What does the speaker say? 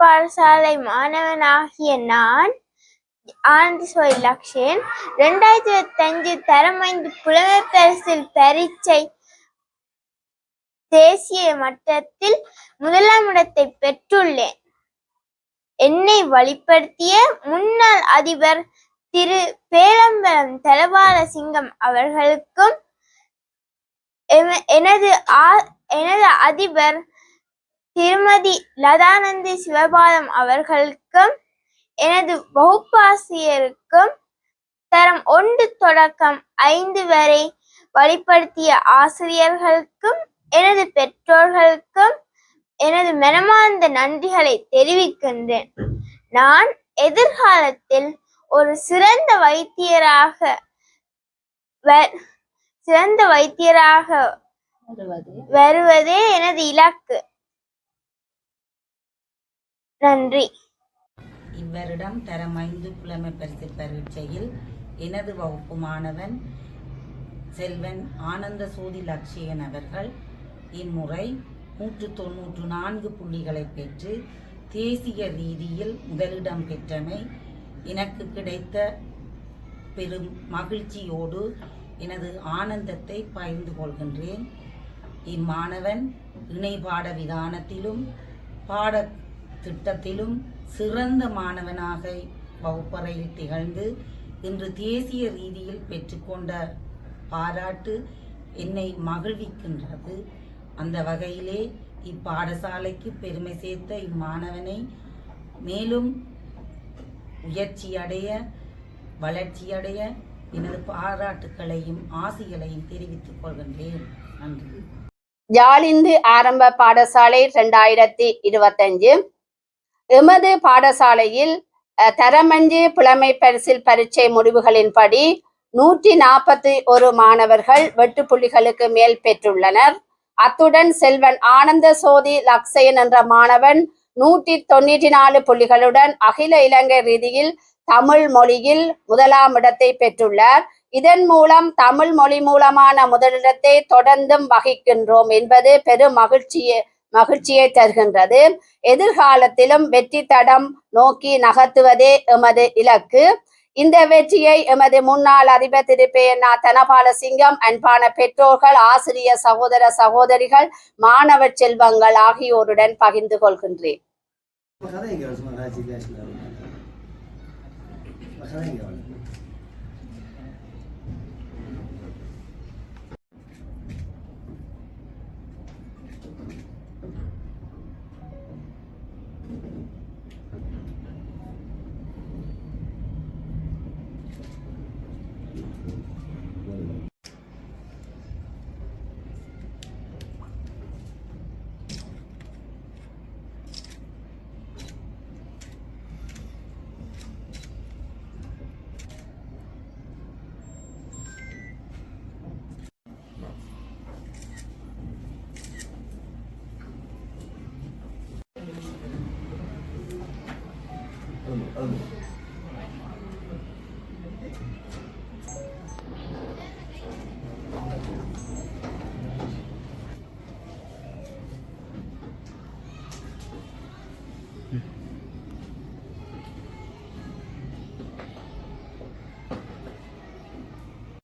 பாடசாலை மாணவனாகிய நான் ஆனந்த சோதி லக்ஷன் 2025 தரம் 5 புலமைப் பரிசில் பரீட்சை தேசிய மட்டத்தில் முதலாம் இடத்தை பெற்றுள்ளேன். என்னை வழிப்படுத்திய முன்னாள் அதிபர் திரு பேரம்பலம் தலபால சிங்கம் அவர்களுக்கும், எனது அதிபர் திருமதி லதானந்தி சிவபாதம் அவர்களுக்கும், எனது வகுப்பாசிரியருக்கும், தரம் 1 தொடக்கம் 5 வரை வழிப்படுத்திய ஆசிரியர்களுக்கும், எனது பெற்றோர்களுக்கும் எனது மனமார்ந்த நன்றிகளை தெரிவிக்கின்றேன். நான் எதிர்காலத்தில் ஒரு சிறந்த வைத்தியராக வருவதே எனது இலக்கு. நன்றி. இவ்வருடம் தரம் 5 புலமை பரிசு பரீட்சையில் எனது வகுப்பு மாணவன் செல்வன் ஆனந்த சோதி லக்ஷயன் அவர்கள் இம்முறை 194 புள்ளிகளை பெற்று தேசிய ரீதியில் முதலிடம் பெற்றமை எனக்கு கிடைத்த பெரும் மகிழ்ச்சியோடு எனது ஆனந்தத்தை பகிர்ந்து கொள்கின்றேன். இம்மாணவன் இணைபாட விதானத்திலும் பாடத்திட்டத்திலும் சிறந்த மாணவனாக வகுப்பறையில் திகழ்ந்து இன்று தேசிய ரீதியில் பெற்றுக்கொண்ட பாராட்டு என்னை மகிழ்விக்கின்றது. அந்த வகையிலே இப்பாடசாலைக்கு பெருமை சேர்த்த இம்மாணவனை மேலும் உயர்ச்சியடைய வளர்ச்சியடைய எனது பாராட்டுக்களையும் ஆசிகளையும் தெரிவித்துக் கொள்கின்றேன். நன்றி. யாழிந்து ஆரம்ப பாடசாலை 2025. எமது பாடசாலையில் தரம் 5 புலமை பரிசில் பரீட்சை முடிவுகளின்படி 141 மாணவர்கள் வெட்டு புள்ளிகளுக்கு மேல் பெற்றுள்ளனர். அத்துடன் செல்வன் ஆனந்த சோதி லக்ஷயன் என்ற மாணவன் 194 புள்ளிகளுடன் அகில இலங்கை ரீதியில் தமிழ் மொழியில் முதலாம் இடத்தை பெற்றுள்ளார். இதன் மூலம் தமிழ் மொழி மூலமான முதலிடத்தை தொடர்ந்தும் வகிக்கின்றோம் என்பது பெரும் மகிழ்ச்சியை தருகின்றது. எதிர்காலத்திலும் வெற்றி தடம் நோக்கி நகர்த்துவதே எமது இலக்கு. இந்த வெற்றியை எமது முன்னாள் அதிபர் திரு பேனா தனபால சிங்கம், அன்பான பெற்றோர்கள், ஆசிரியர் சகோதர சகோதரிகள், மாணவ செல்வங்கள் ஆகியோருடன் பகிர்ந்து கொள்கின்றேன்.